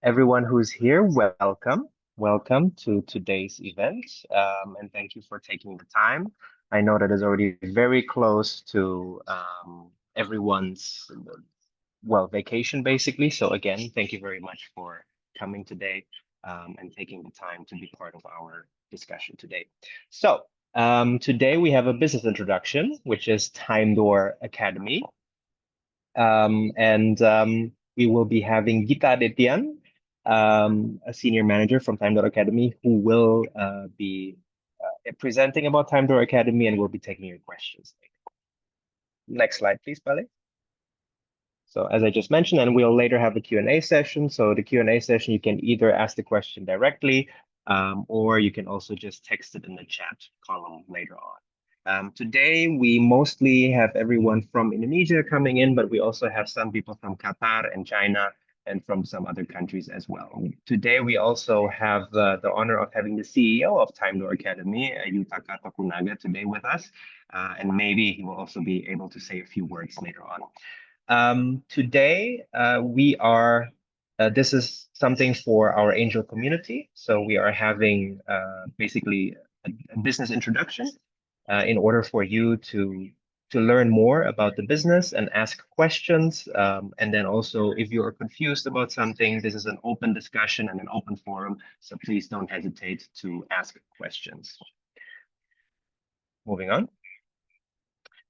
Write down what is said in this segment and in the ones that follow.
Everyone who's here, welcome. Welcome to today's event, and thank you for taking the time. I know that is already very close to everyone's, well, vacation basically. So again, thank you very much for coming today and taking the time to be part of our discussion today. So today we have a business introduction, which is Timedoor Academy. And we will be having Gita Adetian, a senior manager from Timedoor Academy, who will be presenting about Timedoor Academy and will be taking your questions. Next slide, please, Pale. So as I just mentioned, and we'll later have a Q&A session. So the Q&A session, you can either ask the question directly, or you can also just text it in the chat column later on. Today, we mostly have everyone from Indonesia coming in, but we also have some people from Qatar and China and from some other countries as well. Today, we also have the honor of having the CEO of Timedoor Academy, Yutaka Tokunaga, today with us. And maybe he will also be able to say a few words later on. Today, this is something for our angel community. So we are having basically a business introduction in order for you to learn more about the business and ask questions. And then also, if you are confused about something, this is an open discussion and an open forum. So please don't hesitate to ask questions. Moving on.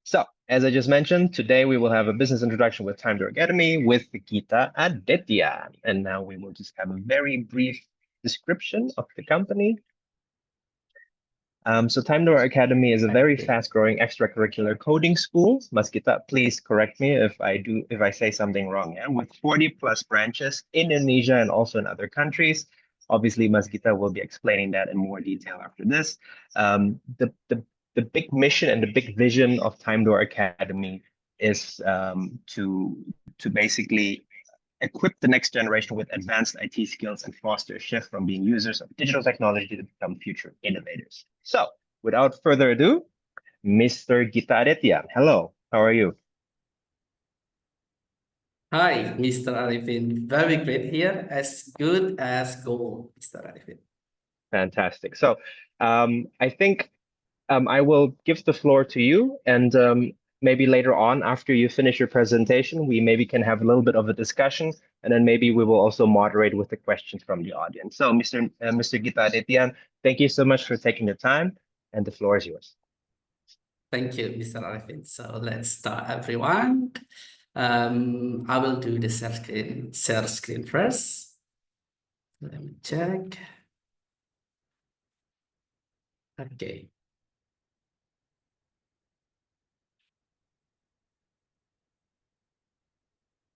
So, as I just mentioned, today we will have a business introduction with Timedoor Academy with Gita Adetian. And now we will just have a very brief description of the company. So Timedoor Academy is a very fast-growing extracurricular coding school. Mas Gita, please correct me if I say something wrong. Yeah? With 40+ branches in Indonesia and also in other countries. Obviously, Mas Gita will be explaining that in more detail after this. The big mission and the big vision of Timedoor Academy is to basically equip the next generation with advanced IT skills and foster a shift from being users of digital technology to become future innovators. So, without further ado, Mr. Gita Adetian, hello, how are you? Hi, Mr. Arifin. Very great here, as good as gold, Mr. Arifin. Fantastic. So, I think I will give the floor to you, and maybe later on, after you finish your presentation, we maybe can have a little bit of a discussion, and then maybe we will also moderate with the questions from the audience. So, Mr. Gita Adetian, thank you so much for taking the time, and the floor is yours. Thank you, Mr. Arifin. So let's start, everyone. I will do the share screen first. Let me check. Okay.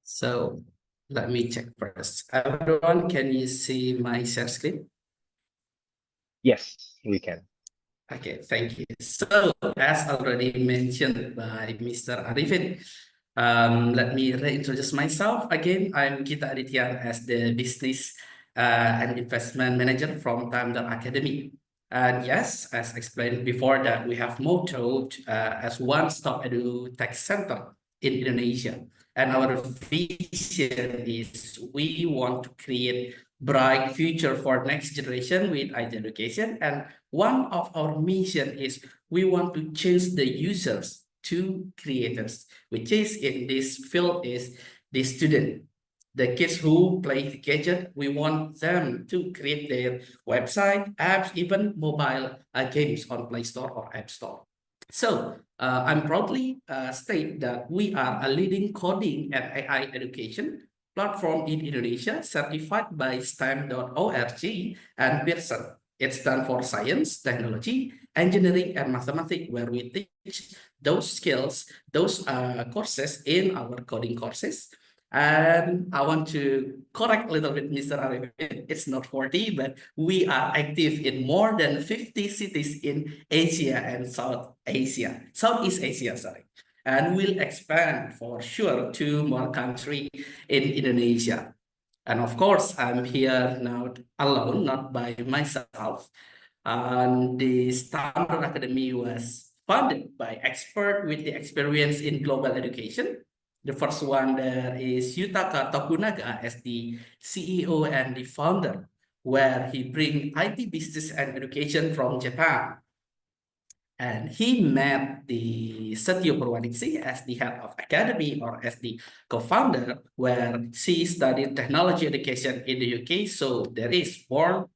So let me check first. Everyone, can you see my share screen? Yes, we can. Okay, thank you. So as already mentioned by Mr. Arifin, let me reintroduce myself again. I'm Gita Adetian as the business and investment manager from Timedoor Academy. And yes, as explained before, that we have motto as one-stop edu tech center in Indonesia. And our vision is we want to create bright future for next generation with IT education. And one of our mission is we want to change the users to creators, which is in this field is the student. The kids who play the gadget, we want them to create their website, apps, even mobile games on Play Store or App Store. So I'm proudly state that we are a leading coding and AI education platform in Indonesia, certified by STEM.org and Pearson. It stands for science, technology, engineering, and mathematics, where we teach those skills, those courses in our coding courses. And I want to correct a little bit, Mr. Arifin. It's not 40, but we are active in more than 50 cities in Asia and Southeast Asia, sorry. And we'll expand for sure to more countries in Indonesia. And of course, I'm here now alone, not by myself. And the Timedoor Academy was founded by experts with the experience in global education, The first one there is Yutaka Tokunaga as the CEO and the founder, where he bring IT business and education from Japan. And he met the Setio Purwaningsih as the head of academy or as the co-founder, where she studied technology education in the UK. So there is born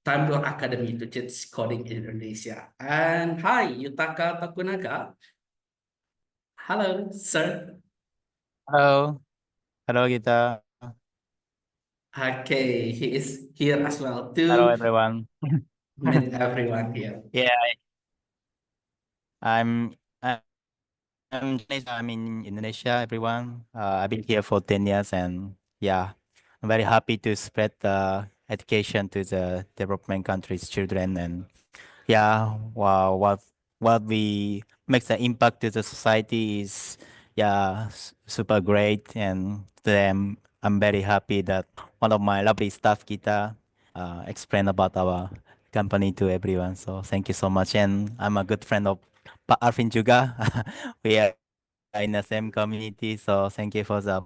Timedoor Academy to teach coding in Indonesia. And hi, Yutaka Tokunaga. Hello, sir. Halo, halo Gita. Okay, he is here as well Hello to everyone. meet everyone here. Yeah, I'm I'm Chinese. I'm in Indonesia, everyone. I've been here for 10 years and yeah, I'm very happy to spread the education to the development countries' children and yeah, wow, what we makes the impact to the society is yeah super great and today I'm very happy that one of my lovely staff Gita explain about our company to everyone. So thank you so much and I'm a good friend of Pak Arvin juga. We are in the same community, so thank you for the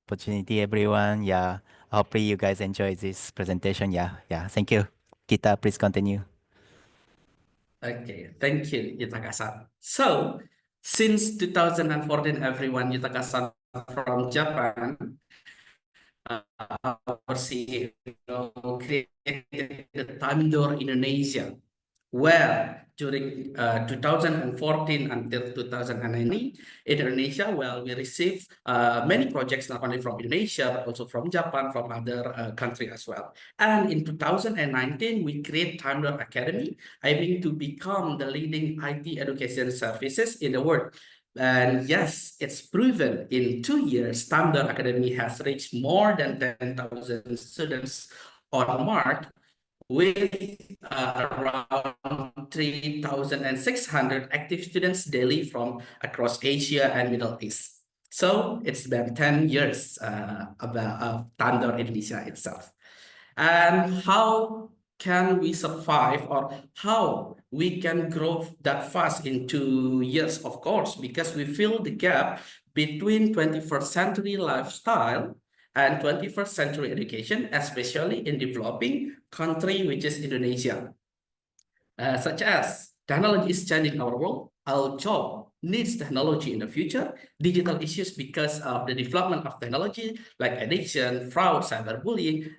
opportunity, everyone. Yeah, hopefully you guys enjoy this presentation. Yeah, thank you. Gita, please continue. Okay, thank you, Yutaka-san. So, since 2014, everyone, Yutaka-san from Japan, our CEO created the Timedoor Indonesia, where during 2014 until 2019, in Indonesia, well, we received many projects not only from Indonesia, but also from Japan, from other countries as well. And in 2019, we create Timedoor Academy, aiming to become the leading IT education services in the world. And yes, it's proven in 2 years, Timedoor Academy has reached more than 10,000 students on mark with around 3,600 active students daily from across Asia and Middle East. So it's been 10 years about Timedoor Indonesia itself. And how can we survive or how we can grow that fast in 2 years, of course, because we fill the gap between 21st century lifestyle and 21st century education, especially in developing country, which is Indonesia. Such as technology is changing our world, our job needs technology in the future, digital issues because of the development of technology like addiction, fraud, cyberbullying,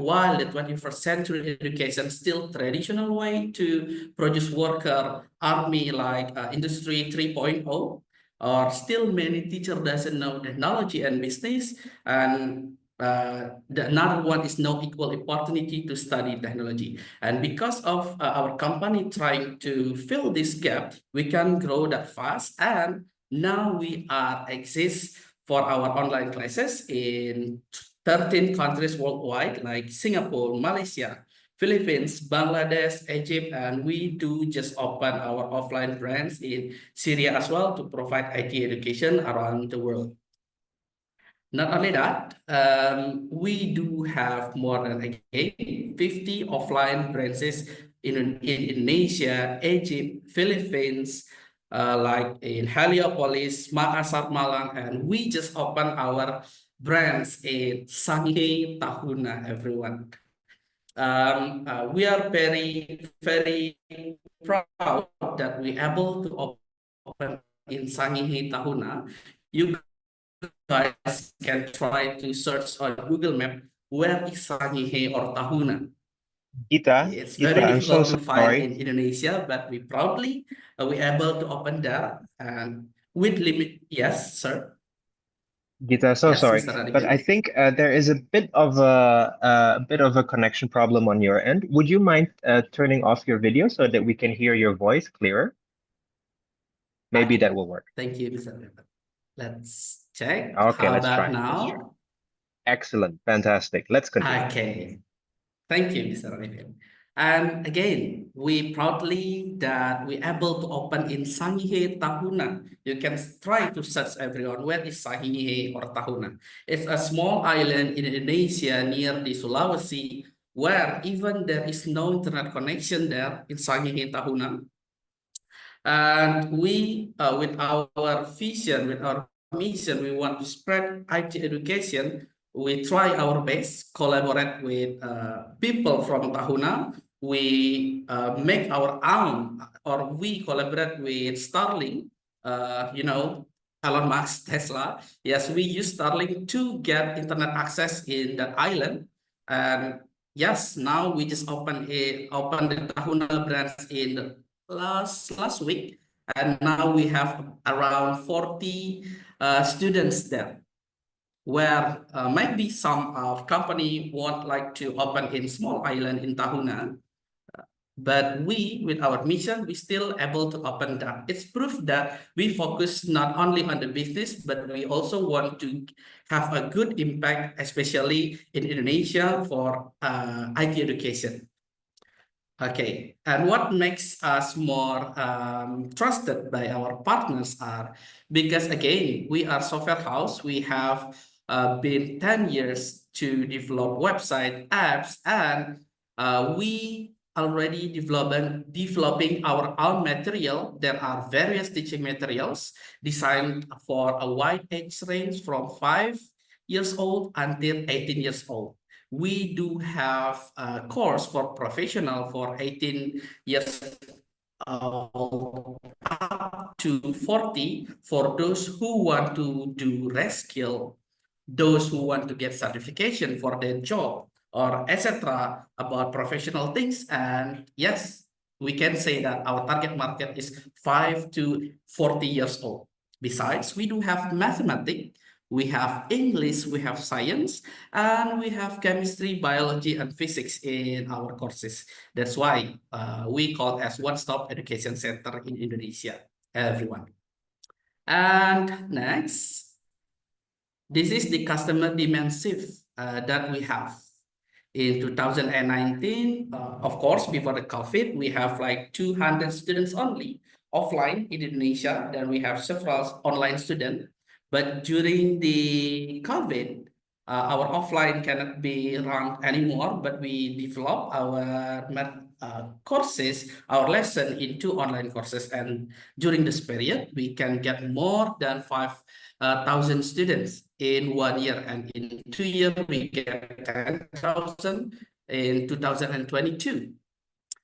while the 21st century education still traditional way to produce worker army like industry 3.0, or still many teacher doesn't know technology and business, and another one is no equal opportunity to study technology. And because of our company trying to fill this gap, we can grow that fast. And now we are exist for our online classes in 13 countries worldwide, like Singapore, Malaysia, Philippines, Bangladesh, Egypt, and we do just open our offline branch in Syria as well to provide IT education around the world. Not only that, we do have more than again 50 offline branches in Indonesia, Egypt, Philippines, like in Heliopolis, Makassar, Malang, and we just opened our branch in Sangihe Tahuna, everyone. We are very proud that we able to open in Sangihe Tahuna. You guys can try to search on Google Map where is Sangihe or Tahuna. Gita, It's Gita, very I'm so difficult to find sorry. in Indonesia, but we proudly we able to open that and with limit. Yes, sir. Gita, so Yes, sorry, Mr. but I Arifin. think there is a bit of a connection problem on your end. Would you mind turning off your video so that we can hear your voice clearer? Maybe Okay. that will work. Thank you, Mr. Arifin. Let's check. Okay, How let's about try. Let's try. now? Excellent, fantastic. Let's continue. Okay. Thank you, Mr. Arifin. And again, we proudly that we able to open in Sangihe Tahuna. You can try to search everyone, where is Sangihe or Tahuna? It's a small island in Indonesia near the Sulawesi, where even there is no internet connection there in Sangihe Tahuna. And we, with our vision, with our mission, we want to spread IT education. We try our best, collaborate with people from Tahuna. We make our own, or we collaborate with Starlink, Elon Musk, Tesla. Yes, we use Starlink to get internet access in that island. And yes, now we just opened the Tahuna branch in the last week. And now we have around 40 students there, where maybe some of company want like to open in small island in Tahuna, but we, with our mission, we still able to open that. It's proof that we focus not only on the business, but we also want to have a good impact, especially in Indonesia for IT education. Okay, and what makes us more trusted by our partners are because again, we are software house. We have been 10 years to develop website apps, and we already developing our own material. There are various teaching materials designed for a wide age range from 5 years old until 18 years old. We do have a course for professional for 18 years old up to 40 for those who want to do reskill, those who want to get certification for their job, or etc. about professional things. And yes, we can say that our target market is 5 to 40 years old. Besides, we do have mathematics, we have English, we have science, and we have chemistry, biology, and physics in our courses. That's why we call as one-stop education center in Indonesia, everyone. And next, this is the customer demand shift that we have. In 2019, of course, before the COVID, we have like 200 students only offline in Indonesia. Then we have several online students. But during the COVID, our offline cannot be run anymore, but we develop our courses, our lesson into online courses. And during this period, we can get more than 5,000 students in 1 year. And in 2 years, we get 10,000 in 2022.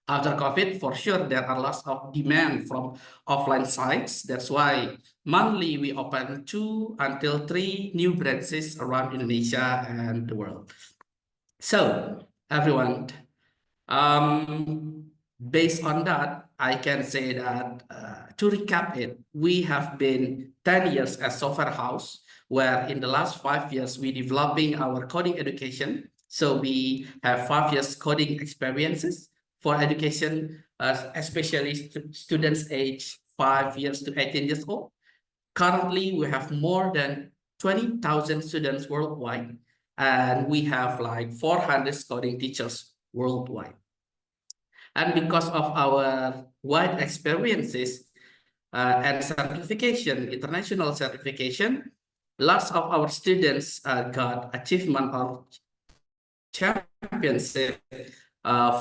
After COVID, for sure, there are lots of demand from offline sites. That's why monthly we open 2 until 3 new branches around Indonesia and the world. So everyone, based on that, I can say that to recap it, we have been 10 years as software house, where in the last 5 years we developing our coding education. So we have 5 years coding experiences for education, especially students age 5 years to 18 years old. Currently, we have more than 20,000 students worldwide, and we have like 400 coding teachers worldwide. And because of our wide experiences and certification, international certification, lots of our students got achievement or championship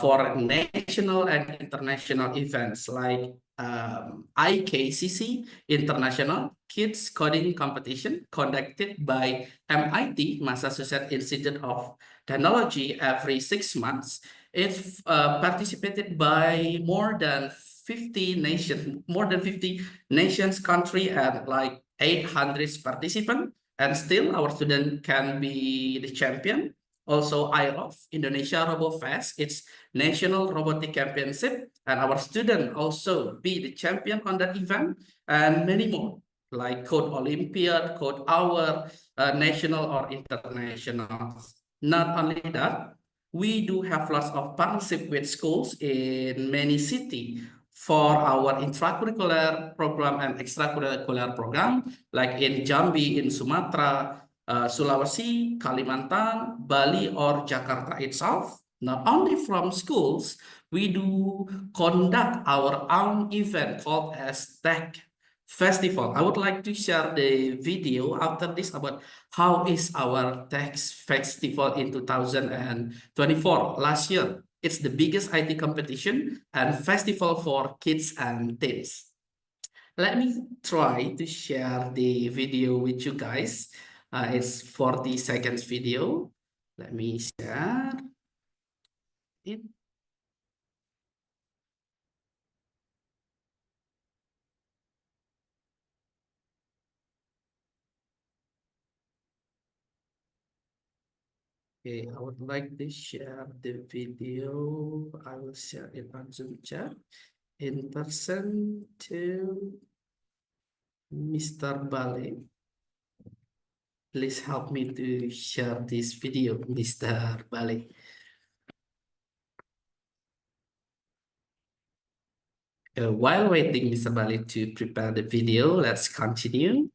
for national and international events like IKCC, International Kids Coding Competition, conducted by MIT, Massachusetts Institute of Technology, every 6 months. It's participated by more than 50 nations, country, and like 800 participants. And still, our student can be the champion. Also, IROF, Indonesia RoboFest, it's National Robotic Championship, and our student also be the champion on that event, and many more, like Code Olympiad, Code Hour, national or international. Not only that, we do have lots of partnership with schools in many cities for our intracurricular program and extracurricular program, like in Jambi, in Sumatra, Sulawesi, Kalimantan, Bali, or Jakarta itself. Not only from schools, we do conduct our own event called as Tech Festival. I would like to share the video after this about how is our Tech Festival in 2024, last year. It's the biggest IT competition and festival for kids and teens. Let me try to share the video with you guys. It's 40 seconds video. Let me share it. Okay, I would like to share the video. I will share it on Zoom chat in person to Mr. Bale. Please help me to share this video, Mr. Bale. While waiting Mr. Bale to prepare the video, let's continue.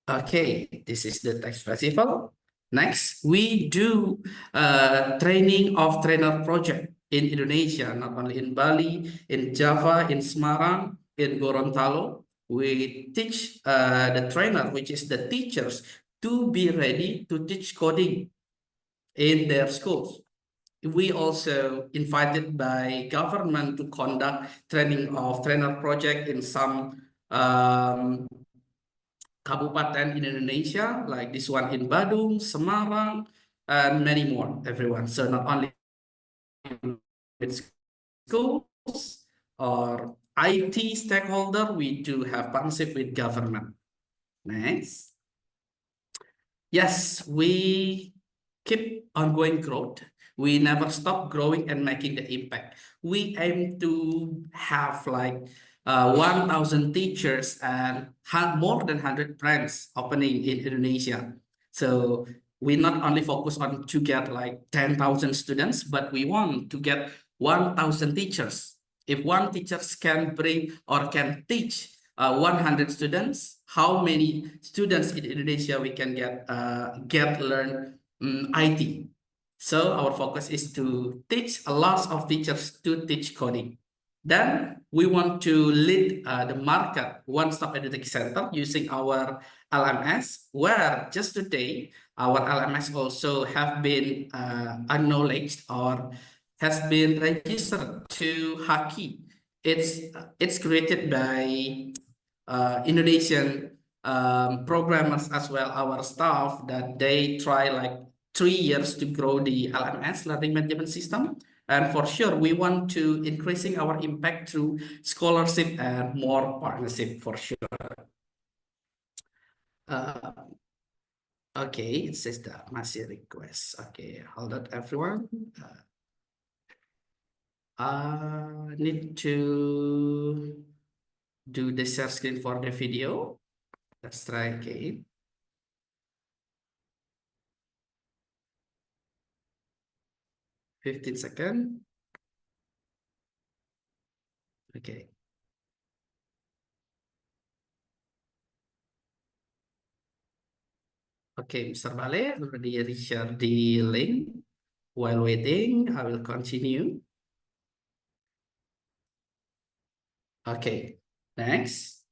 Okay, this is the text festival. Next, we do training of trainer project in Indonesia, not only in Bali, in Java, in Semarang, in Gorontalo. We teach the trainer, which is the teachers, to be ready to teach coding in their schools. We also invited by government to conduct training of trainer project in some kabupaten in Indonesia, like this one in Badung, Semarang, and many more, everyone. So not only with schools or IT stakeholder, we do have partnership with government. Next. Yes, we keep ongoing growth. We never stop growing and making the impact. We aim to have like 1,000 teachers and more than 100 brands opening in Indonesia. So we not only focus on to get like 10,000 students, but we want to get 1,000 teachers. If one teacher can bring or can teach 100 students, how many students in Indonesia we can get learn IT? So our focus is to teach a lot of teachers to teach coding. Then we want to lead the market one-stop education center using our LMS, where just today our LMS also have been acknowledged or has been registered to Haki. It's created by Indonesian programmers as well, our staff, that they try like 3 years to grow the LMS, learning management system. And for sure, we want to increasing our impact through scholarship and more partnership for sure. Okay, it says that masih request. Okay, hold on everyone. Need to do the share screen for the video. Let's try again. $15 seconds. Okay. Okay, Mr. Bale already shared the link. While waiting, I will continue. Okay, next.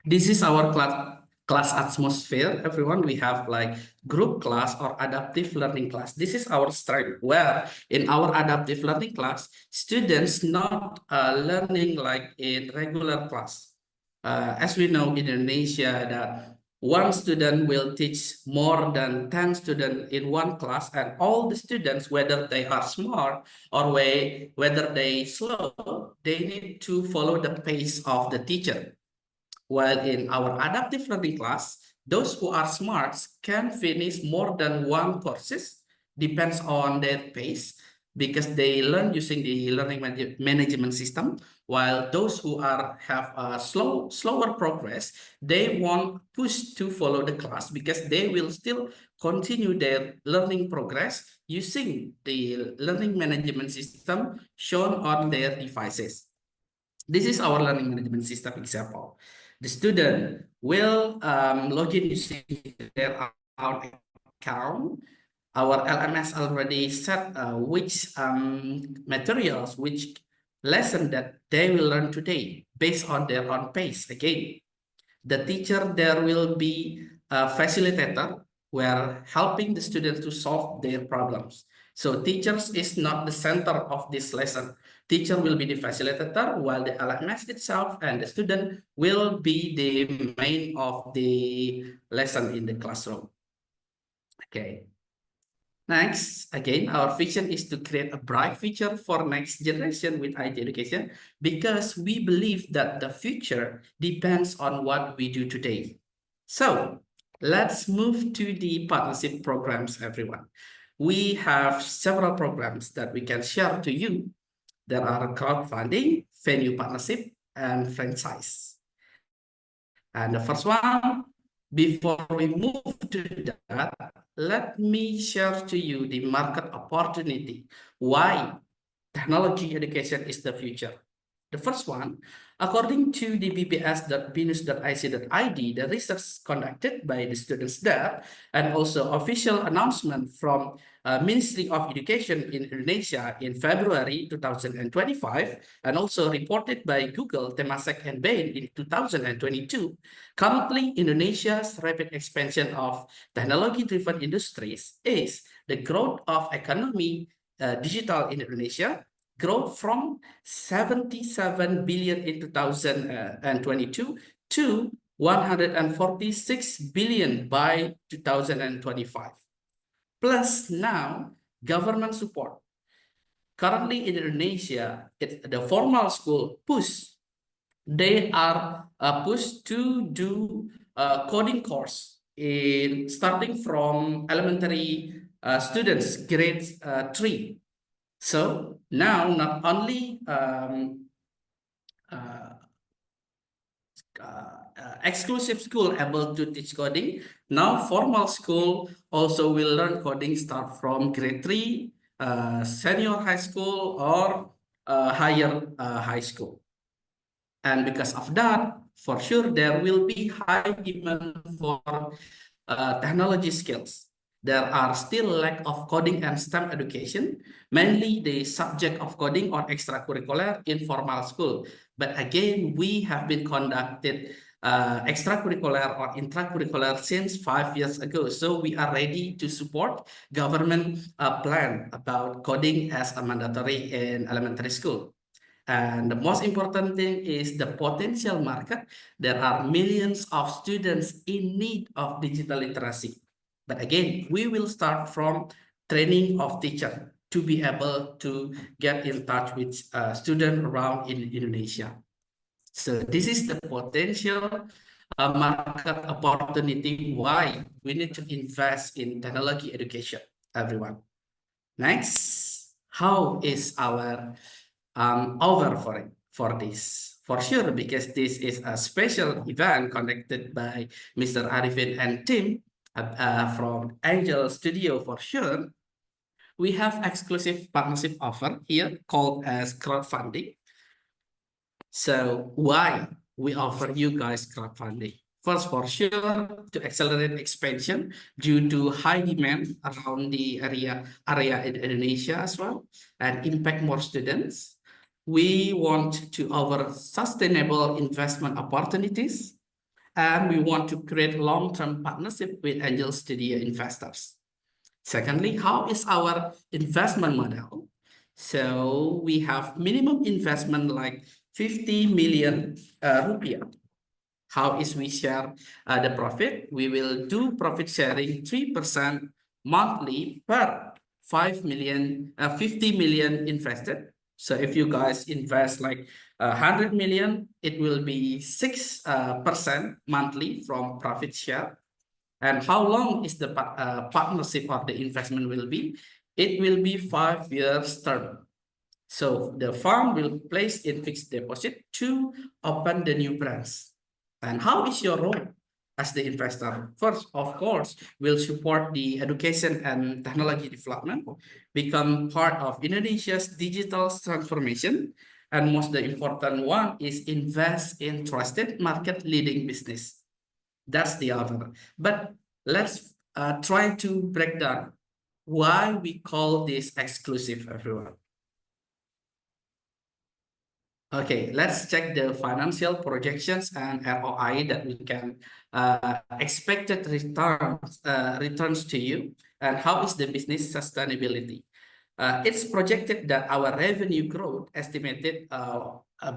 This is our class atmosphere, everyone. We have like group class or adaptive learning class. This is our strength, where in our adaptive learning class, students not learning like in regular class. As we know in Indonesia that one student will teach more than 10 students in one class, and all the students, whether they are smart or whether they slow, they need to follow the pace of the teacher. While in our adaptive learning class, those who are smart can finish more than one courses, depends on their pace, because they learn using the learning management system. While those who have a slower progress, they won't push to follow the class because they will still continue their learning progress using the learning management system shown on their devices. This is our learning management system example. The student will log in using their own account. Our LMS already set which materials, which lesson that they will learn today based on their own pace. Again, the teacher, there will be a facilitator where helping the students to solve their problems. So teachers is not the center of this lesson. Teacher will be the facilitator, while the LMS itself and the student will be the main of the lesson in the classroom. Okay. Next, again, our vision is to create a bright future for next generation with IT education, because we believe that the future depends on what we do today. So let's move to the partnership programs, everyone. We have several programs that we can share to you. There are crowdfunding, venue partnership, and franchise. And the first one, before we move to that, let me share to you the market opportunity. Why technology education is the future. The first one, according to the bps.binus.ic.id, the research conducted by the students there, and also official announcement from Ministry of Education in Indonesia in February 2025, and also reported by Google, Temasek, and Bain in 2022, currently Indonesia's rapid expansion of technology-driven industries is the growth of economy digital in Indonesia, growth from 77 billion in 2022 to 146 billion by 2025. Plus now, government support. Currently in Indonesia, the formal school push. They are pushed to do a coding course in starting from elementary students, grade 3. So now not only exclusive school able to teach coding, now formal school also will learn coding start from grade 3, senior high school, or higher high school. And because of that, for sure, there will be high demand for technology skills. There are still lack of coding and STEM education, mainly the subject of coding or extracurricular in formal school. But again, we have been conducted extracurricular or intracurricular since 5 years ago. So we are ready to support government plan about coding as a mandatory in elementary school. And the most important thing is the potential market. There are millions of students in need of digital literacy. But again, we will start from training of teacher to be able to get in touch with students around in Indonesia. So this is the potential market opportunity why we need to invest in technology education, everyone. Next, how is our over for this? For sure, because this is a special event conducted by Mr. Arifin and team from Angel Studio. For sure, we have exclusive partnership offer here called as crowdfunding. So why we offer you guys crowdfunding? First, for sure, to accelerate expansion due to high demand around the area in Indonesia as well, and impact more students. We want to offer sustainable investment opportunities, and we want to create long-term partnership with Angel Studio investors. Secondly, how is our investment model? So we have minimum investment like 50 million rupiah. How is we share the profit? We will do profit sharing 3% monthly per 50 million invested. So if you guys invest like 100 million, it will be 6% monthly from profit share. And how long is the partnership of the investment will be? It will be 5 years term. So the fund will place in fixed deposit to open the new branch. And how is your role as the investor? First, of course, will support the education and technology development, become part of Indonesia's digital transformation, and most the important one is invest in trusted market leading business. That's the other. But let's try to break down why we call this exclusive, everyone. Okay, let's check the financial projections and ROI that we can expected returns to you, and how is the business sustainability. it's projected that our revenue growth estimated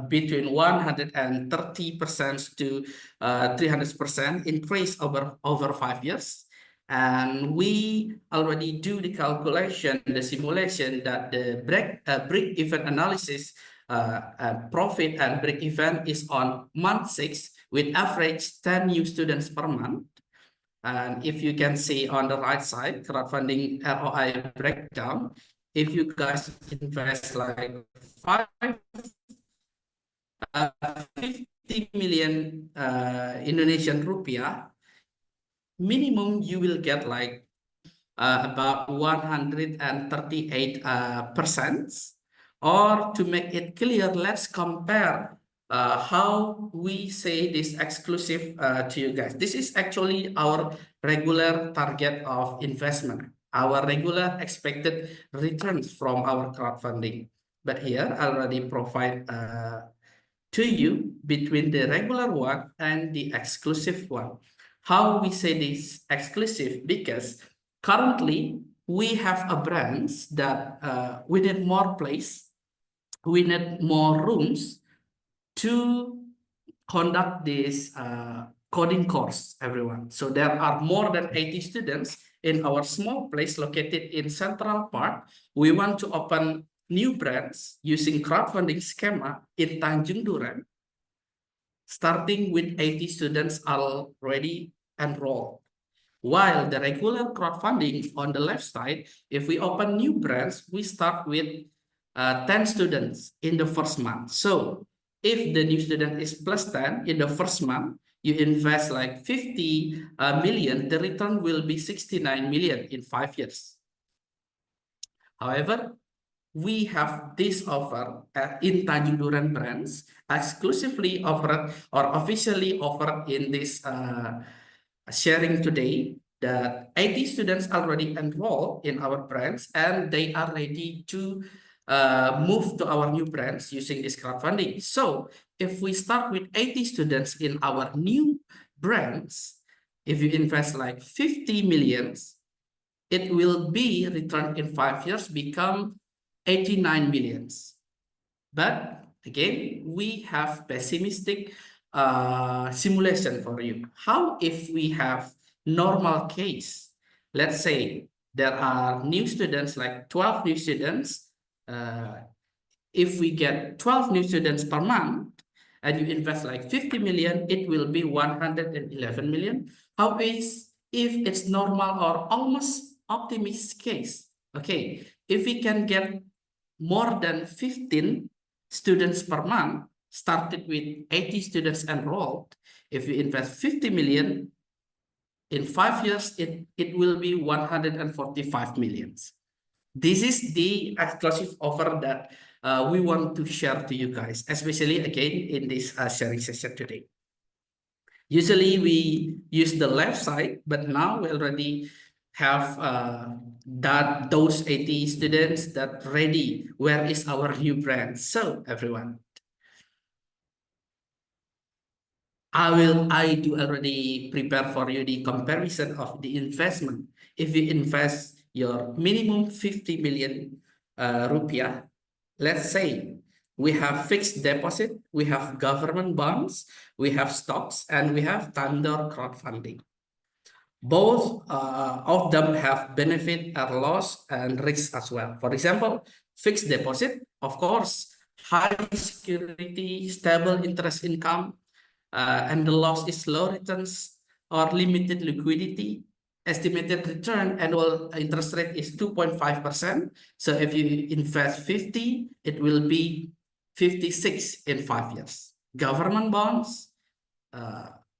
between 130% to 300% increase over 5 years. And we already do the calculation, the simulation that the break-even analysis profit and break-even is on month 6 with average 10 new students per month. And if you can see on the right side, crowdfunding ROI breakdown, if you guys invest like 50 million Indonesian rupiah, minimum you will get like about 138%. Or to make it clear, let's compare how we say this exclusive to you guys. This is actually our regular target of investment, our regular expected returns from our crowdfunding. But here I already provide to you between the regular one and the exclusive one. How we say this exclusive? Because currently we have a branch that we need more place, we need more rooms to conduct this coding course, everyone. So there are more than 80 students in our small place located in Central Park. We want to open new branch using crowdfunding schema in Tanjung Duren, starting with 80 students already enrolled. While the regular crowdfunding on the left side, if we open new branch, we start with 10 students in the first month. So if the new student is plus 10 in the first month, you invest like 50 million, the return will be 69 million in 5 years. However, we have this offer in Tanjung Duren branch, exclusively offered or officially offered in this sharing today, that 80 students already enrolled in our branch and they are ready to move to our new branch using this crowdfunding. So if we start with 80 students in our new branch, if you invest like 50 millions, it will be returned in 5 years, become 89 millions. But again, we have pessimistic simulation for you. How if we have normal case? Let's say there are new students, like 12 new students. If we get 12 new students per month and you invest like 50 million, it will be 111 million. How is if it's normal or almost optimist case? Okay, if we can get more than 15 students per month, started with 80 students enrolled, if you invest 50 million, in 5 years, it will be 145 millions. This is the exclusive offer that we want to share to you guys, especially again in this sharing session today. Usually we use the left side, but now we already have those 80 students that ready. Where is our new brand? So everyone, I do already prepare for you the comparison of the investment. If you invest your minimum 50 million rupiah, let's say we have fixed deposit, we have government bonds, we have stocks, and we have Timedoor crowdfunding. Both of them have benefit and loss and risk as well. For example, fixed deposit, of course, high security, stable interest income, and the loss is low returns or limited liquidity. Estimated return annual interest rate is 2.5%. So if you invest 50, it will be 56 in 5 years. Government bonds,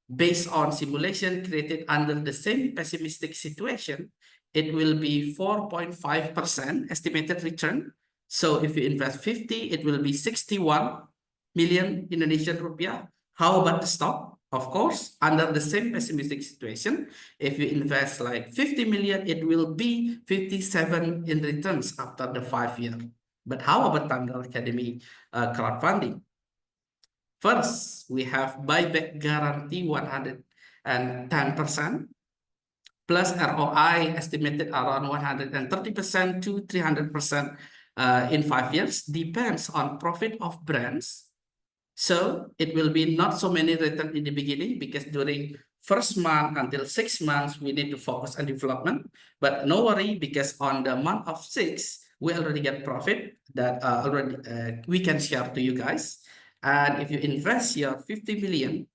based on simulation created under the same pessimistic situation, it will be 4.5% estimated return. So if you invest 50, it will be 61 million Indonesian rupiah. How about the stock? Of course, under the same pessimistic situation, if you invest like 50 million, it will be 57 in returns after the 5 years. But how about Timedoor Academy crowdfunding? First, we have buyback guarantee 110%, plus ROI estimated around 130% to 300% in 5 years, depends on profit of brands. So it will be not so many return in the beginning, because during first month until 6 months, we need to focus on development. But no worry, because on the month of 6, we already get profit that already we can share to you guys. And if you invest your 50 million,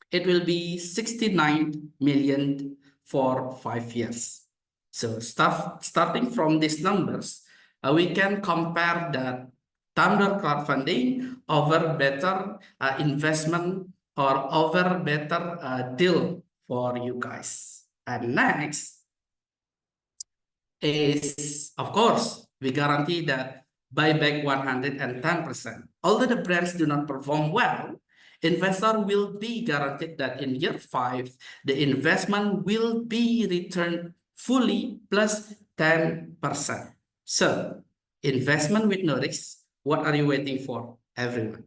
it will be 69 million for 5 years. So starting from these numbers, we can compare that Timedoor crowdfunding over better investment or over better deal for you guys. And next is, of course, we guarantee that buyback 110%. Although the brands do not perform well, investor will be guaranteed that in year 5, the investment will be returned fully plus 10%. So, investment with no risk. What are you waiting for, everyone?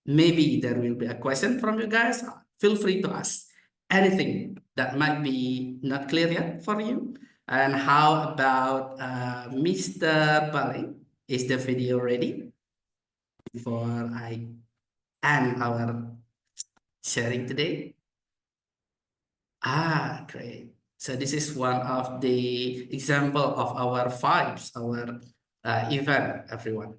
Maybe there will be a question from you guys. Feel free to ask anything that might be not clear yet for you. And how about Mr. Bali? Is the video ready? Before I end our sharing today. Great. So this is one of the example of our vibes, our event, everyone.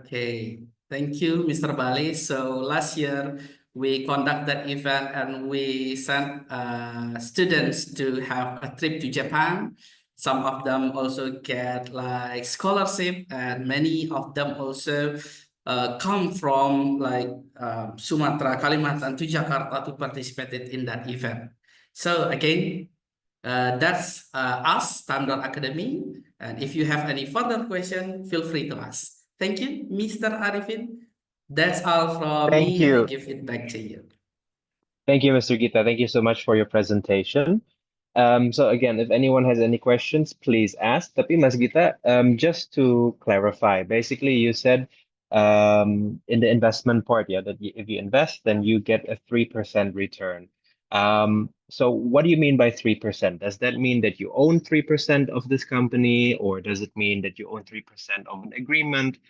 Okay, thank you, Mr. Bali. So last year we conducted event and we sent students to have a trip to Japan. Some of them also get like scholarship, and many of them also come from like Sumatra, Kalimantan to Jakarta to participate in that event. So again, that's us, Timedoor Academy. And if you have any further question, feel free to ask. Thank you, Mr. Arifin. That's all from Thank me. I you. give it back to you. Thank you, Mr. Gita. Thank you so much for your presentation. So again, if anyone has any questions, please ask. Tapi Mas Gita, just to clarify, basically you said in the investment part, yeah, that if you invest, then you get a 3% return. So what do you mean by 3%? Does that mean that you own 3% of this company, or does it mean that you own 3% of an agreement?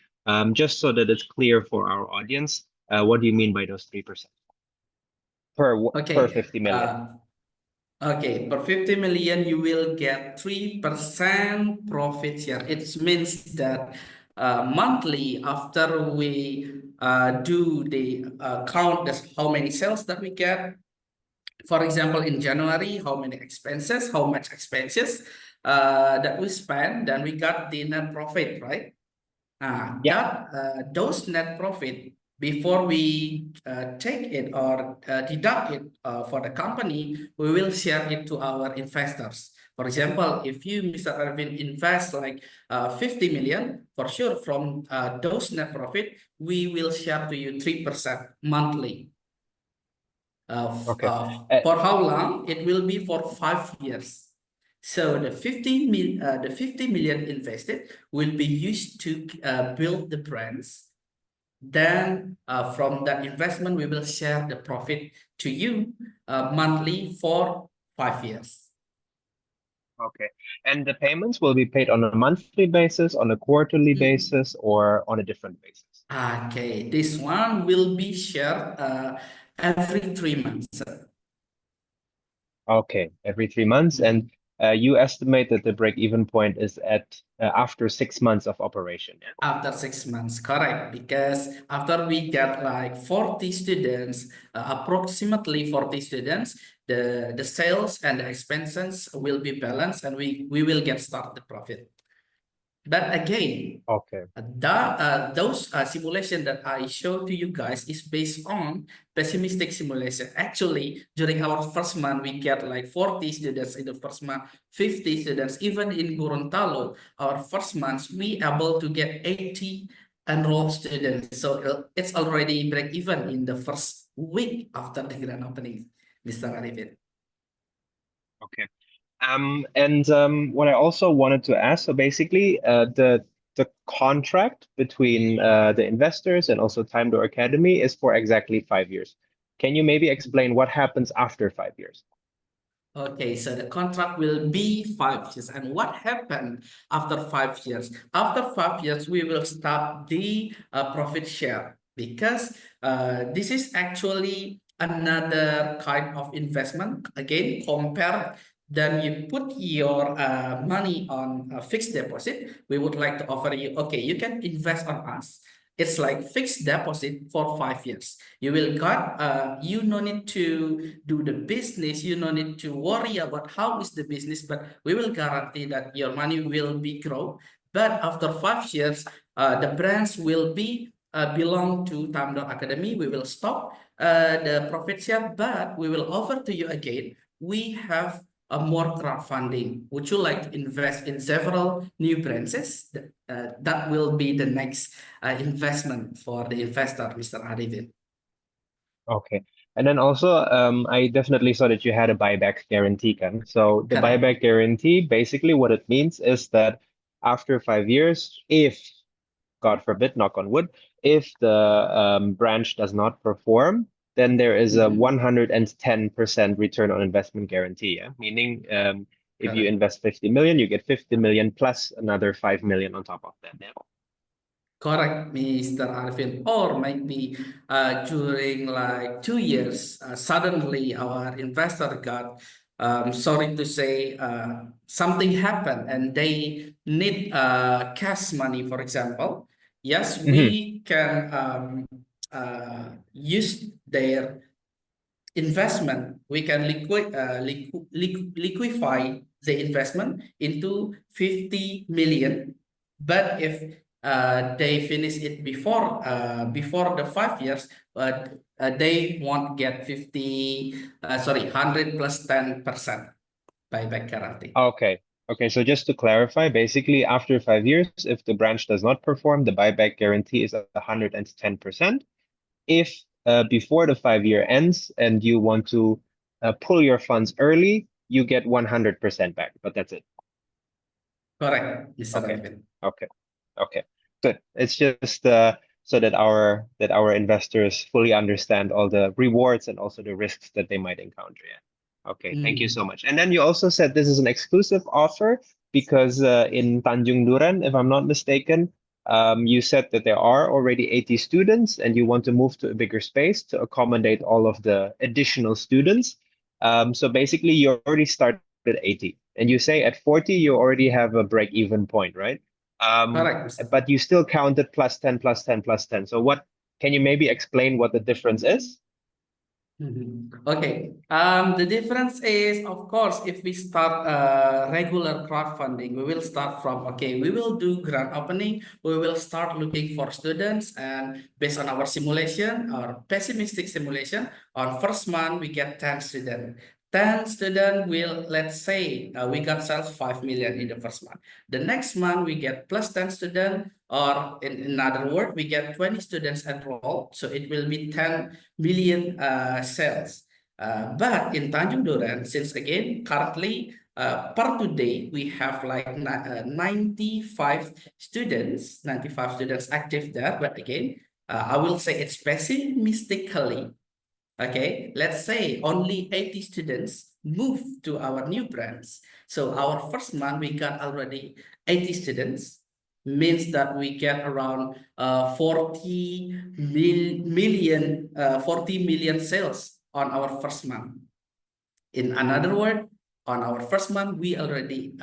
Just so that it's clear for our audience, what do you mean by those 3%? Per 50 million. Okay, per 50 million, you will get 3% profit share. It means that monthly, after we do the count, that's how many sales that we get. For example, in January, how much expenses that we spend, then we got the net profit, right? Those net profit, before we take it or deduct it for the company, we will share it to our investors. For example, if you, Mr. Arvin, invest like 50 million, for sure from those net profit, we will share to you 3% monthly. For how long? It will be for 5 years. So the 50 million invested will be used to build the brands. Then from that investment, we will share the profit to you monthly for 5 years. Okay. And the payments will be paid on a monthly basis, on a quarterly basis, or on a different basis? Okay, this one will be shared every 3 months. Okay, every 3 months. And you estimate that the break-even point is at after 6 months of operation. After 6 months, correct. Because after we get like 40 students, approximately 40 students, the sales and the expenses will be balanced and we will get started profit. But again, Okay. those simulation that I show to you guys is based on pessimistic simulation. Actually, during our first month, we get like 40 students in the first month, 50 students. Even in Gorontalo, our first month, we able to get 80 enrolled students. So it's already break even in the first week after the grand opening, Mr. Arifin. Okay. What I also wanted to ask, so basically, the contract between the investors and also Timedoor Academy is for exactly 5 years. Can you maybe explain what happens after 5 years? Okay, so the contract will be 5 years. And what happened after 5 years? After 5 years, we will start the profit share because this is actually another kind of investment. Again, compare then you put your money on a fixed deposit. We would like to offer you, okay, you can invest on us. It's like fixed deposit for 5 years. You will got, you no need to do the business. You no need to worry about how is the business, but we will guarantee that your money will be grow. But after 5 years, the brands will be belong to Timedoor Academy. We will stop the profit share, but we will offer to you again. We have a more crowdfunding. Would you like to invest in several new branches? That will be the next investment for the investor, Mr. Arifin. Okay. And then also, I definitely saw that you had a buyback guarantee, Kan. So the Correct. buyback guarantee, basically what it means is that after 5 years, if, God forbid, knock on wood, if the branch does not perform, then there is a 110% return on investment guarantee. Yeah? Meaning, if you Correct. invest 50 million, you get 50 million plus another 5 million on top of that. Yeah? Correct, Mr. Arifin. Or maybe during like 2 years, suddenly our investor got, sorry to say, something happened and they need cash money, for example. Yes, we can use their investment. We can liquefy the investment into 50 million. But if they finish it before the 5 years, they won't get 100 plus 10% buyback guarantee. Okay. Okay. So just to clarify, basically after 5 years, if the branch does not perform, the buyback guarantee is 110%. If before the 5 year ends and you want to pull your funds early, you get 100% back, but that's it. Correct, Mr. Okay. Arifin. Okay. Okay. Good. It's just so that our investors fully understand all the rewards and also the risks that they might encounter. Yeah. Okay. Thank you so much. And then you also said this is an exclusive offer because in Tanjung Duren, if I'm not mistaken, you said that there are already 80 students and you want to move to a bigger space to accommodate all of the additional students. So basically, you already started at 80, and you say at 40 you already have a break-even point, right? Correct, Mr. But you still counted plus 10, plus 10, plus 10. So what can you maybe explain what the difference is? Okay. The difference is, of course, if we start regular crowdfunding, we will start from, okay, we will do grand opening. We will start looking for students, and based on our simulation, our pessimistic simulation, on first month, we get 10 students. 10 students will, let's say, we got sales 5 million in the first month. The next month, we get plus 10 students, or in other words, we get 20 students enrolled. So it will be 10 million sales. But in Tanjung Duren, since again, currently, per today, we have like 95 students, 95 students active there. But again, I will say it's pessimistically. Okay, let's say only 80 students move to our new branch. So our first month, we got already 80 students, means that we get around 40 million sales on our first month. In another word, on our first month, we already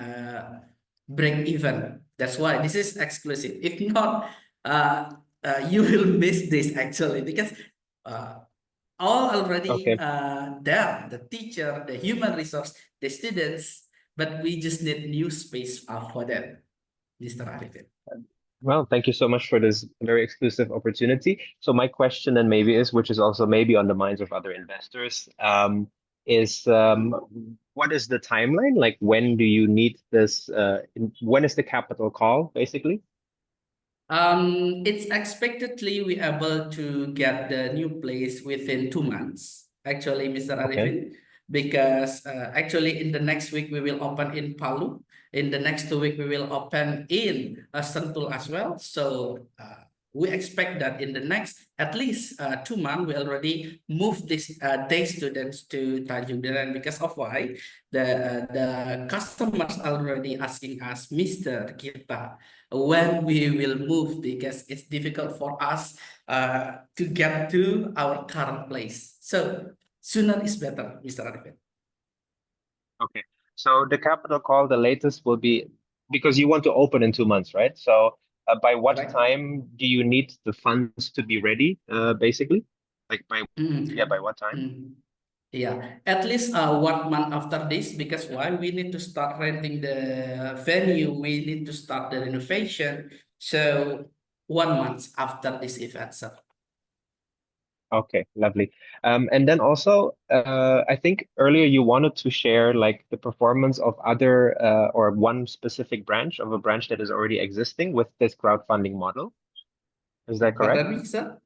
break even. That's why this is exclusive. If not, you will miss this actually, because all already Okay. there, the teacher, the human resource, the students, but we just need new space for them, Mr. Arifin. Well, thank you so much for this very exclusive opportunity. So my question and maybe is, which is also maybe on the minds of other investors, is what is the timeline? Like when do you need this? When is the capital call, basically? It's expectedly we able to get the new place within 2 months, actually, Mr. Okay. Arifin, because actually in the next week we will open in Palu. In the next 2 weeks we will open in Sentul as well. So we expect that in the next at least 2 months we already move this day students to Tanjung Duren, because of why the customers already asking us, Mr. Gita, when we will move, because it's difficult for us to get to our current place. So sooner is better, Mr. Arifin. Okay. So the capital call, the latest will be because you want to open in 2 months, right? So by what Correct? time do you need the funds to be ready, basically? Like by Mm. what time? Mm. Yeah, at least 1 month after this, because why we need to start renting the venue, we need to start the renovation. So 1 month after this event, sir. Okay, lovely. And then also, I think earlier you wanted to share like the performance of other or one specific branch of a branch that is already existing with this crowdfunding model. Is that correct? Pardon me, sir?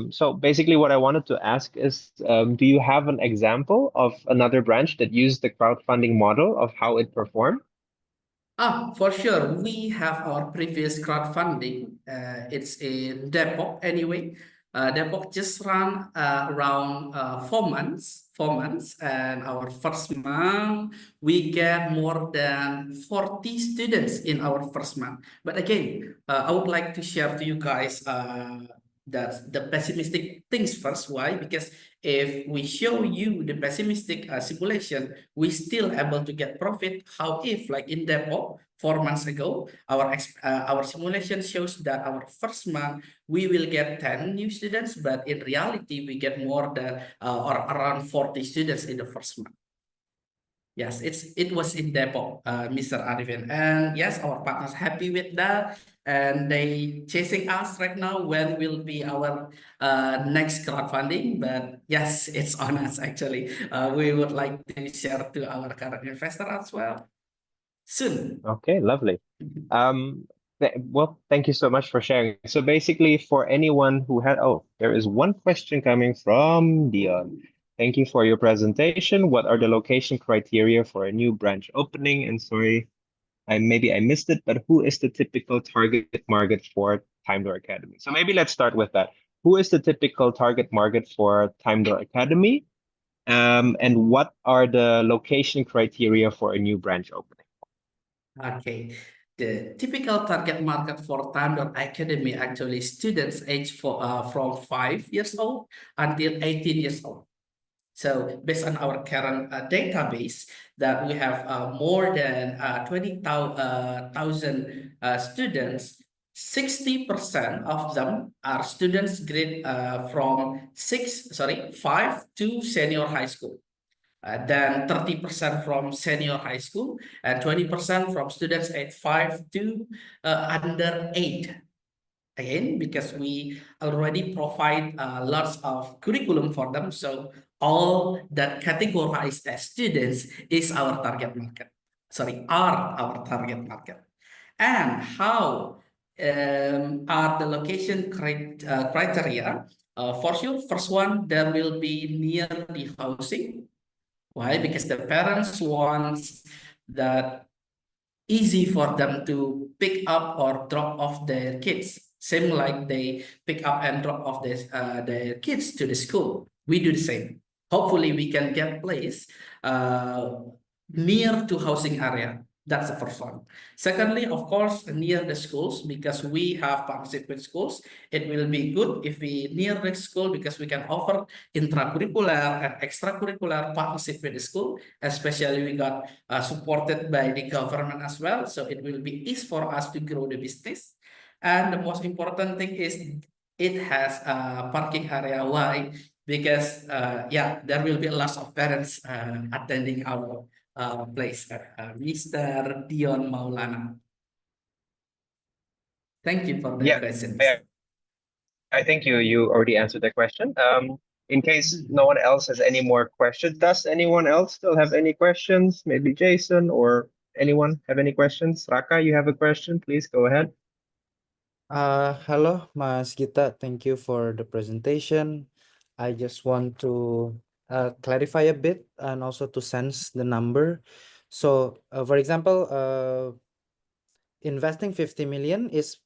So basically what I wanted to ask is, do you have an example of another branch that used the crowdfunding model of how it performed? For sure. We have our previous crowdfunding. It's in Depok anyway. Depok just ran around 4 months, 4 months, and our first month we get more than 40 students in our first month. But again, I would like to share to you guys that the pessimistic things first. Why? Because if we show you the pessimistic simulation, we still able to get profit. How if, like in Depok, 4 months ago, our simulation shows that our first month we will get 10 new students, but in reality we get more than or around 40 students in the first month. Yes, it was in Depok, Mr. Arifin, and yes, our partners happy with that, and they chasing us right now when will be our next crowdfunding. But yes, it's on us actually. We would like to share to our current investor as well soon. Okay, lovely. Well, thank you so much for sharing. So basically, for anyone who had, oh, there is one question coming from Dion. Thank you for your presentation. What are the location criteria for a new branch opening? And sorry, maybe I missed it, but who is the typical target market for Timedoor Academy? So maybe let's start with that. Who is the typical target market for Timedoor Academy? And what are the location criteria for a new branch opening? Okay. The typical target market for Timedoor Academy actually students aged from 5 years old until 18 years old. So based on our current database, that we have more than 20,000 students, 60% of them are students grade from 5 to senior high school. Then 30% from senior high school and 20% from students age 5 to under 8. Again, because we already provide lots of curriculum for them. So all that categorized as students is our target market. Sorry, are our target market. And how are the location criteria? For sure, first one, there will be near the housing. Why? Because the parents want that easy for them to pick up or drop off their kids. Same like they pick up and drop off their kids to the school. We do the same. Hopefully we can get place near to housing area. That's the first one. Secondly, of course, near the schools, because we have partnership with schools, it will be good if we near the school because we can offer intracurricular and extracurricular partnership with the school, especially we got supported by the government as well. So it will be easy for us to grow the business. And the most important thing is it has a parking area. Why? Because yeah, there will be a lot of parents attending our place, Mr. Dion Maulana. Thank you for that Yeah, question, yeah, Mr. I think you already answered the question. In case no one else has any more questions, does anyone else still have any questions? Maybe Jason or anyone have any questions? Raka, you have a question? Please go ahead. Hello, Mas Gita. Thank you for the presentation. I just want to clarify a bit and also to sense the number. So, for example, investing 50 million is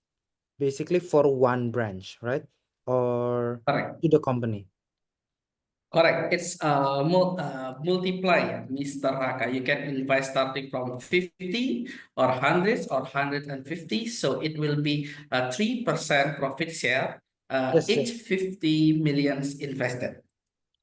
basically for one branch, right? Or Correct. to the company? Correct. It's multiplier, Mr. Raka. You can invest starting from 50 or hundreds or 150. So it will be a 3% profit share, Yes, each yes. 50 millions invested.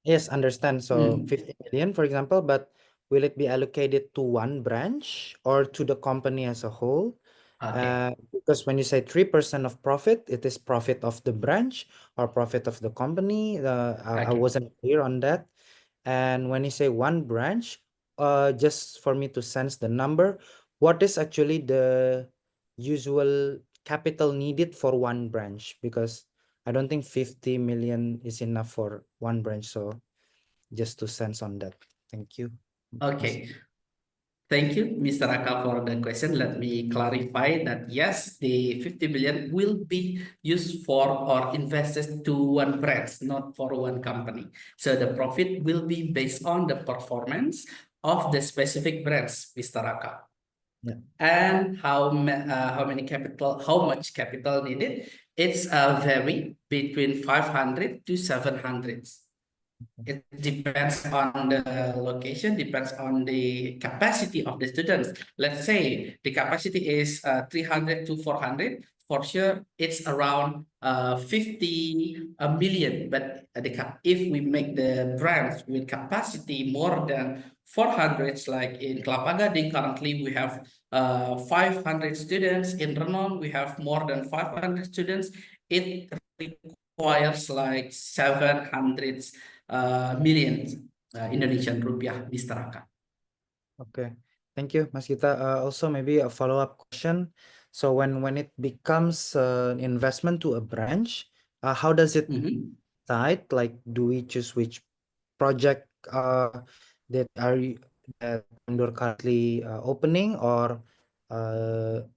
Yes, understand. So Mm. 50 million, for example, but will it be allocated to one branch or to the company as a whole? Okay. Because when you say 3% of profit, it is profit of the branch or profit of the company. I Okay. wasn't clear on that. And when you say one branch, just for me to sense the number, what is actually the usual capital needed for one branch? Because I don't think 50 million is enough for one branch. So just to sense on that. Thank you. Okay. Thank you, Mr. Raka, for the question. Let me clarify that yes, the 50 billion will be used for or invested to one branch, not for one company. So the profit will be based on the performance of the specific branch, Mr. Raka. Yeah. And how much capital needed? It's vary between 500 to 700. It depends on the location, depends on the capacity of the students. Let's say the capacity is 300 to 400. For sure, it's around 50 million. But if we make the branch with capacity more than 400, like in Kelapa Gading, currently we have 500 students. In Renon, we have more than 500 students. It requires like 700 million Indonesian rupiah, Mr. Raka. Okay. Thank you, Mas Gita. Also, maybe a follow-up question. So when it becomes an investment to a branch, how does it decide? Like, do we choose which project that Timedoor currently opening, or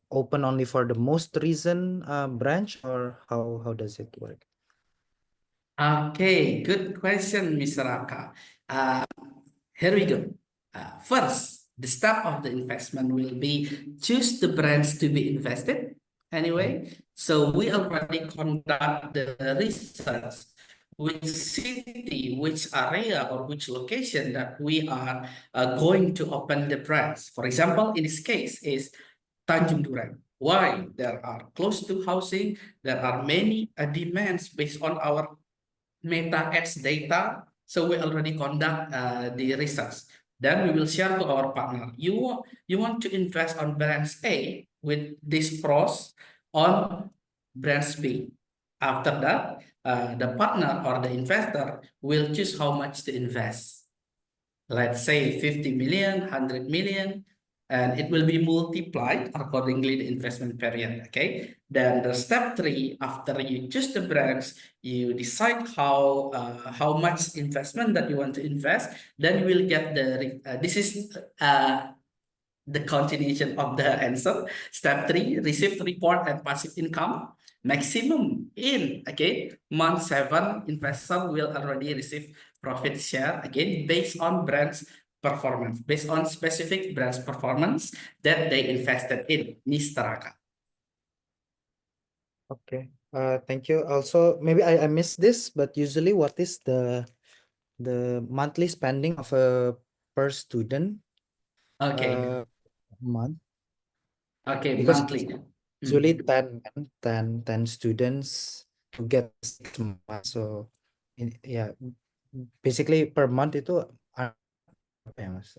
open only for the most recent branch, or how does it work? Okay, good question, Mr. Raka. Here we go. First, the step of the investment will be choose the brands to be invested. Anyway, so we already conduct the research, which city, which area, or which location that we are going to open the brands. For example, in this case is Tanjung Duren. Why? There are close to housing, there are many demands based on our meta ads data. So we already conduct the research. Then we will share to our partner. You want to invest on brands A with this pros on brands B. After that, the partner or the investor will choose how much to invest. Let's say 50 million, 100 million, and it will be multiplied accordingly the investment period. Okay. Then the step 3, after you choose the brands, you decide how much investment that you want to invest. Then you will get this is the continuation of the answer. Step 3, received report and passive income. Maximum in month 7, investor will already receive profit share again based on brands performance, based on specific brands performance that they invested in, Mr. Raka. Okay. Thank you. Also, maybe I missed this, but usually what is the monthly spending of a per student Okay. month? Okay, Because monthly. usually 10 students to get 6 months. So yeah, basically per month itu apa ya Mas?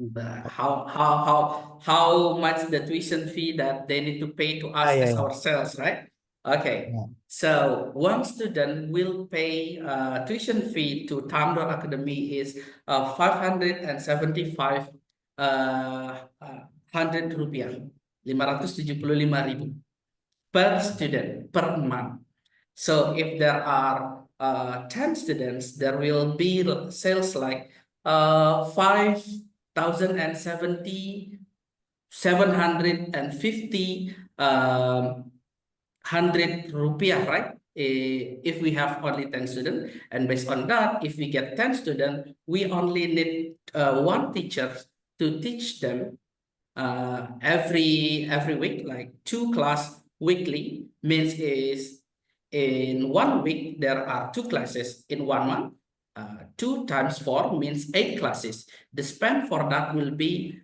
But how much the tuition fee that they need to pay to us yeah, as yeah. ourselves, right? Okay. Yeah. So one student will pay tuition fee to Timedoor Academy is 575 hundred rupiah, 575.000 per student per month. So if there are 10 students, there will be sales like 750 hundred rupiah, right? If we have only 10 students, and based on that, if we get 10 students, we only need one teacher to teach them every week, like 2 class weekly, means is in 1 week there are 2 classes in 1 month. 2 times 4 means 8 classes. The spend for that will be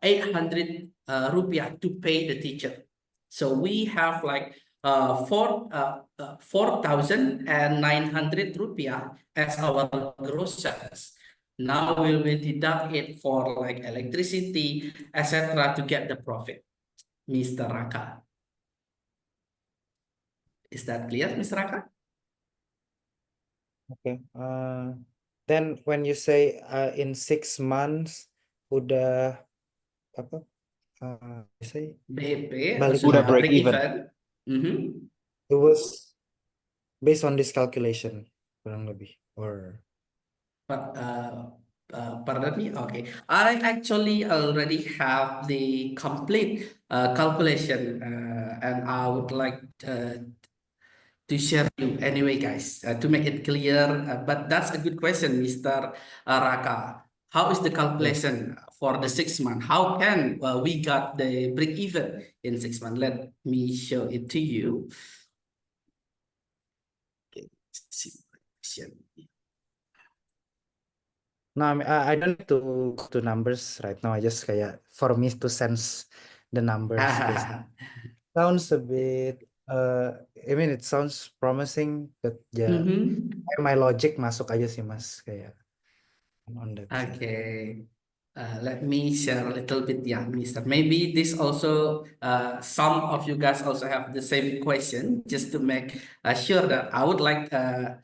800 rupiah to pay the teacher. So we have like 4,900 rupiah as our gross sales. Now we will deduct it for like electricity, etc. to get the profit, Mr. Raka. Is that clear, Mr. Raka? Okay. Then when you say in 6 months udah apa? You say BEP balik sudah Udah break break even. even. Mhm. It was based on this calculation kurang lebih or But pardon me. Okay, I actually already have the complete calculation, and I would like to share you anyway, guys, to make it clear. But that's a good question, Mr. Raka. How is the calculation for the 6 month? How can we got the break even in 6 months? Let me show it to you. Okay, no, I mean, I don't need to go to numbers right now. I just kayak for me to sense the numbers because sounds a bit I mean it sounds promising, but yeah, my logic masuk aja sih Mas kayak on that side. Okay. Let me share a little bit, yeah, Mister. Maybe this also, some of you guys also have the same question, just to make sure that I would like to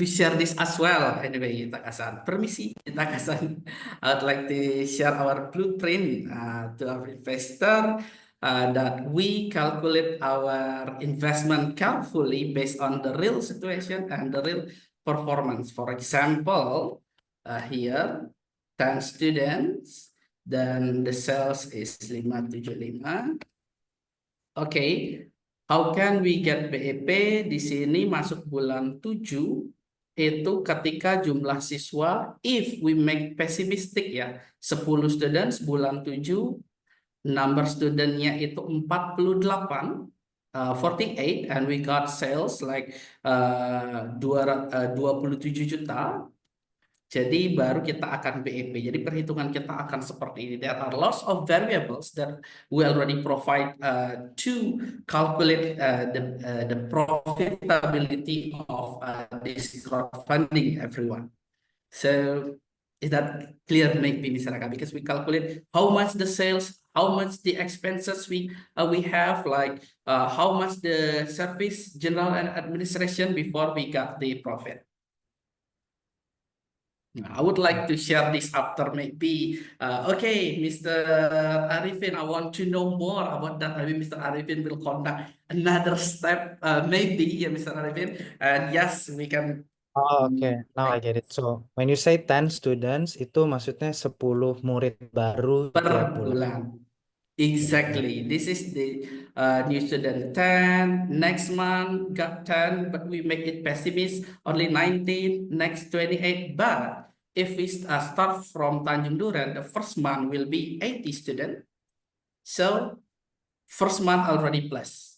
share this as well. Anyway, Kita Kasan, permisi, Kita Kasan. I would like to share our blueprint to our investor that we calculate our investment carefully based on the real situation and the real performance. For example, here 10 students, dan the sales is 575. Oke, how can we get BEP? Di sini masuk bulan 7 itu ketika jumlah siswa, if we make pessimistic ya, 10 students bulan 7, number studentnya itu 48, 48, and we got sales like 27 juta. Jadi baru kita akan BEP. Jadi perhitungan kita akan seperti ini. There are lots of variables that we already provide to calculate the profitability of this crowdfunding, everyone. So is that clear, maybe, Mr. Raka? Because we calculate how much the sales, how much the expenses we have, like how much the service, general and administration before we got the profit. I would like to share this after maybe, okay, Mr. Arifin, I want to know more about that. Maybe Mr. Arifin will conduct another step, maybe, yeah, Mr. Arifin. And yes, we can. Oh, okay. Now I get it. So when you say 10 students, itu maksudnya 10 murid baru Per tiap bulan. bulan. Exactly. This is the new student 10. Next month got 10, but we make it pessimist, only 19, next 28. But if we start from Tanjung Duren, the first month will be 80 students. So first month already plus.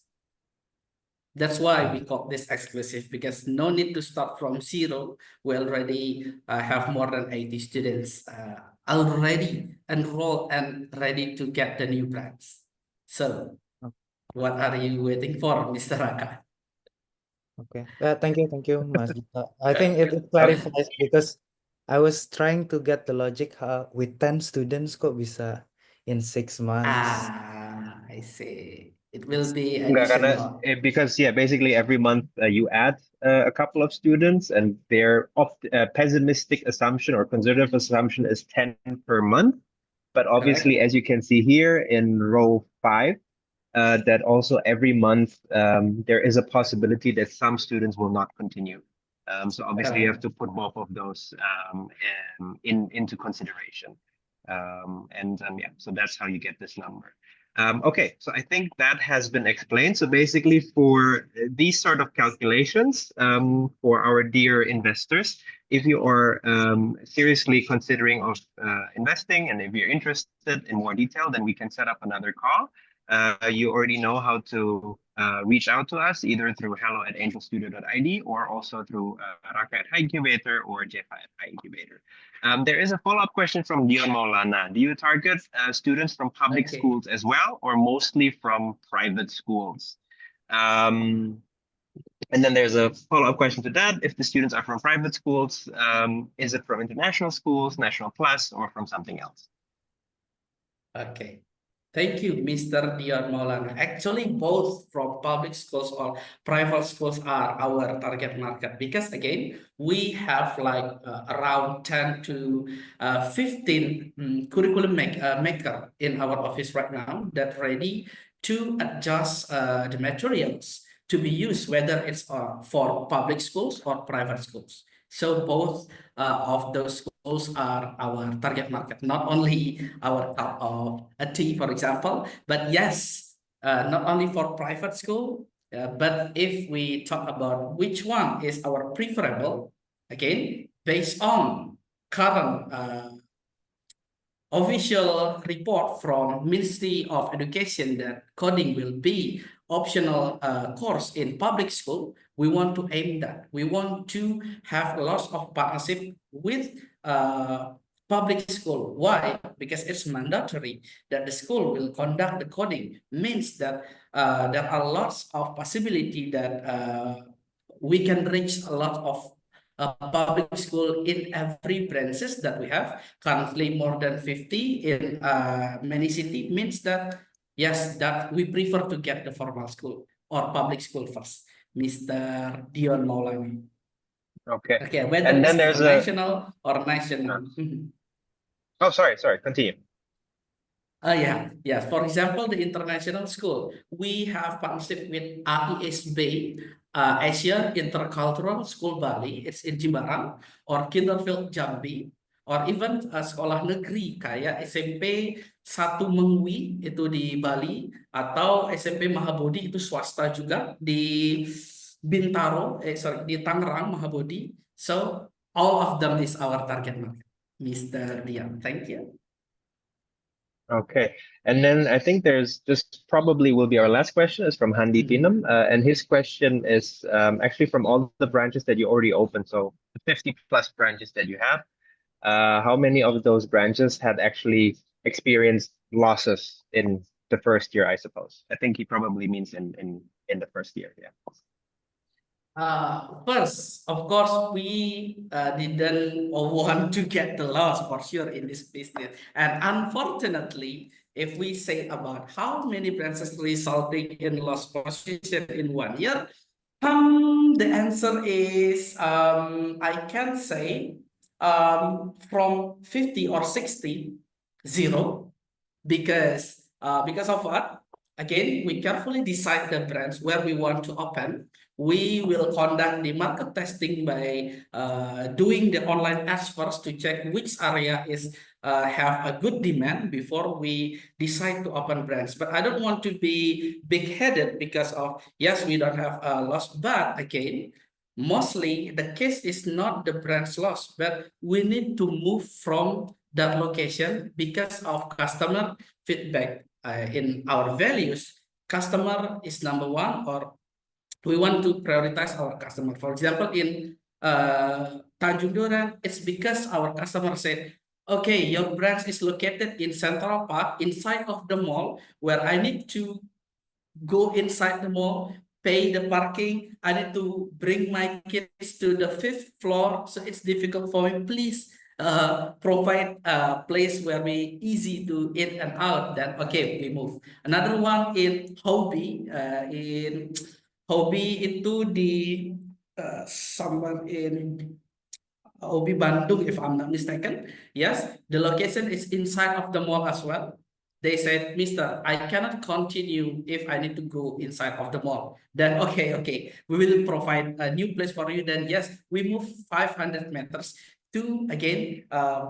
That's why we call this exclusive, because no need to start from zero. We already have more than 80 students already enrolled and ready to get the new brands. So, Okay. what are you waiting for, Mr. Raka? Okay. Thank you, Mas Gita. I think it Okay. clarifies because I was trying to get the logic with 10 students kok bisa in 6 months. I see. It will be Enggak, karena additional. because basically every month you add a couple of students, and their pessimistic assumption or conservative assumption is 10 per month. But obviously, Correct. as you can see here in row 5, that also every month there is a possibility that some students will not continue. So obviously you have to put both of those into consideration. Yeah, so that's how you get this number. Okay, so I think that has been explained. So basically for these sort of calculations, for our dear investors, if you are seriously considering of investing, and if you're interested in more detail, then we can set up another call. You already know how to reach out to us either through hello@angelstudio.id or also through Raka@High-Incubator or Jefa@High-Incubator. There is a follow-up question from Dion Maulana. Do you target students from public Okay. schools as well, or mostly from private schools? And then there's a follow-up question to that. If the students are from private schools, is it from international schools, National Plus, or from something else? Okay. Thank you, Mr. Dion Maulana. Actually, both from public schools or private schools are our target market because, again, we have like around 10 to 15 curriculum maker in our office right now that ready to adjust the materials to be used, whether it's for public schools or private schools. So both of those schools are our target market, not only our cup of a tea, for example, but yes, not only for private school, but if we talk about which one is our preferable, again, based on current official report from Ministry of Education that coding will be optional course in public school, we want to aim that. We want to have lots of partnership with public school. Why? Because it's mandatory that the school will conduct the coding. Means that there are lots of possibility that we can reach a lot of public school in every branches that we have. Currently more than 50 in many cities, means that yes, that we prefer to get the formal school or public school first, Mr. Dion Maulana. Okay. Okay, whether And it's then there's international or national. Oh, sorry, continue. Yeah. For example, the international school, we have partnership with AISB, Asian Intercultural School Bali, it's in Jimbaran, or Kinderfield Jambi, or even sekolah negeri kayak SMP 1 Mengwi itu di Bali, atau SMP Mahabodi itu swasta juga di Bintaro, di Tangerang Mahabodi. So all of them is our target market, Mr. Dian. Thank you. Okay, and then I think there's just probably will be our last question is from Handi Pinam, and his question is actually from all the branches that you already opened, so the 50 plus branches that you have, how many of those branches had actually experienced losses in the first year, I suppose? I think he probably means in the first year, yeah. First, of course, we didn't want to get the loss for sure in this business. And unfortunately, if we say about how many branches resulting in loss position in 1 year, the answer is I can say from 50 or 60, 0, because of what? Again, we carefully decide the branch where we want to open. We will conduct the market testing by doing the online ads first to check which area is have a good demand before we decide to open branch. But I don't want to be big-headed because of, yes, we don't have a loss, but again, mostly the case is not the branch loss, but we need to move from that location because of customer feedback. In our values, customer is number one, or we want to prioritize our customer. For example, in Tanjung Duran, it's because our customer said, okay, your branch is located in Central Park, inside of the mall, where I need to go inside the mall, pay the parking. I need to bring my kids to the 5th floor, so it's difficult for me. Please provide a place where we easy to in and out. Then okay, we move. Another one in Hobby itu di somewhere in Obi Bandung, if I'm not mistaken. Yes, the location is inside of the mall as well. They said, Mister, I cannot continue if I need to go inside of the mall. Then, okay, we will provide a new place for you. Then, yes, we move 500 meters to again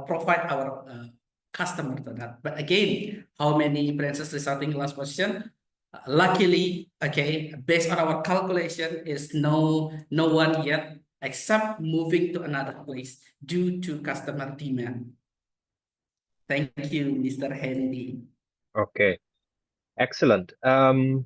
provide our customer to that. But again, how many branches resulting in last position? Luckily, okay, based on our calculation, is no one yet except moving to another place due to customer demand. Thank you, Mr. Henry. Okay, excellent.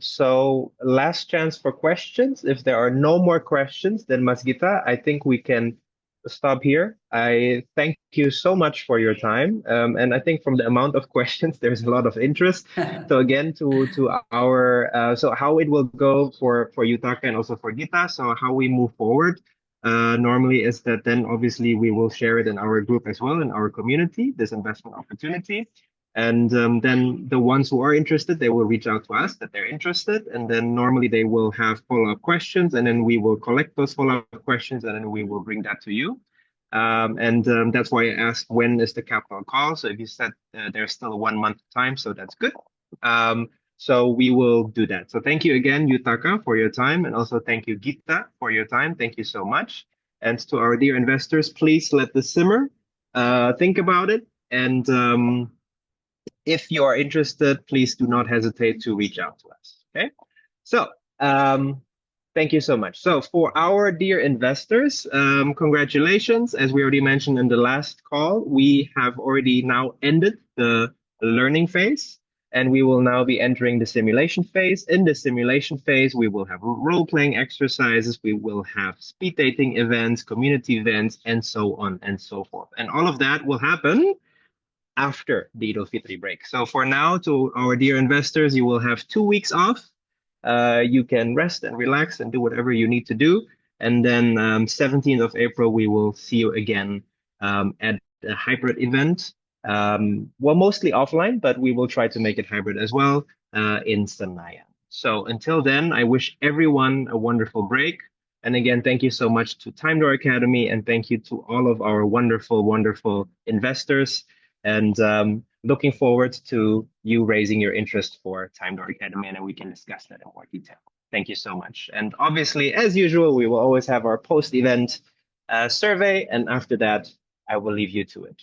So last chance for questions. If there are no more questions, then Mas Gita, I think we can stop here. I thank you so much for your time. And I think from the amount of questions, there's a lot of interest. So again, to our so how it will go for Yutaka and also for Gita. So how we move forward normally is that then obviously we will share it in our group as well, in our community, this investment opportunity. And then the ones who are interested, they will reach out to us that they're interested. And then normally they will have follow-up questions, and then we will collect those follow-up questions, and then we will bring that to you. That's why I asked when is the capital call. So if you said there's still a 1 month time, so that's good. So we will do that. So thank you again, Yutaka, for your time. And also thank you, Gita, for your time. Thank you so much. And to our dear investors, please let this simmer. Think about it. And if you are interested, please do not hesitate to reach out to us. Okay. So thank you so much. So for our dear investors, congratulations. As we already mentioned in the last call, we have already now ended the learning phase, and we will now be entering the simulation phase. In the simulation phase, we will have role-playing exercises, we will have speed dating events, community events, and so on and so forth. And all of that will happen after the Eid al-Fitr break. So for now, to our dear investors, you will have 2 weeks off. You can rest and relax and do whatever you need to do. And then 17th of April, we will see you again at a hybrid event. Well, mostly offline, but we will try to make it hybrid as well in Senayan. So until then, I wish everyone a wonderful break. And again, thank you so much to Timedoor Academy, and thank you to all of our wonderful, wonderful investors. And looking forward to you raising your interest for Timedoor Academy, and then we can discuss that in more detail. Thank you so much. And obviously, as usual, we will always have our post-event survey, and after that, I will leave you to it.